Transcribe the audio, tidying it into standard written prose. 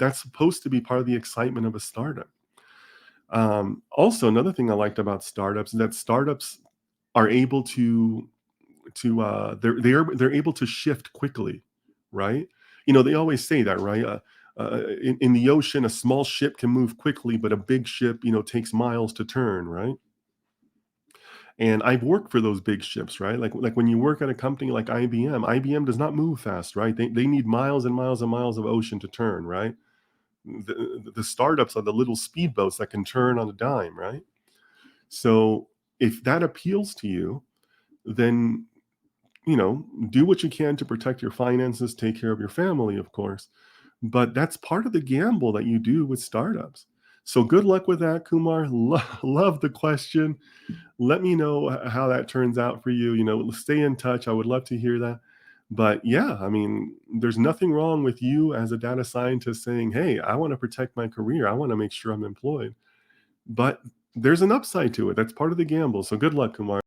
that's supposed to be part of the excitement of a startup. Also, another thing I liked about startups is that startups are able to they're able to shift quickly, right? They always say that, right? In the ocean, a small ship can move quickly, but a big ship, takes miles to turn, right? And I've worked for those big ships, right? Like when you work at a company like IBM, IBM does not move fast, right? They need miles and miles and miles of ocean to turn, right? The startups are the little speedboats that can turn on a dime, right? So if that appeals to you, then do what you can to protect your finances, take care of your family, of course. But that's part of the gamble that you do with startups. So good luck with that, Kumar. Love the question. Let me know how that turns out for you. Stay in touch. I would love to hear that. But yeah, I mean, there's nothing wrong with you as a data scientist saying, hey, I want to protect my career. I want to make sure I'm employed. But there's an upside to it. That's part of the gamble. So good luck, Kumar.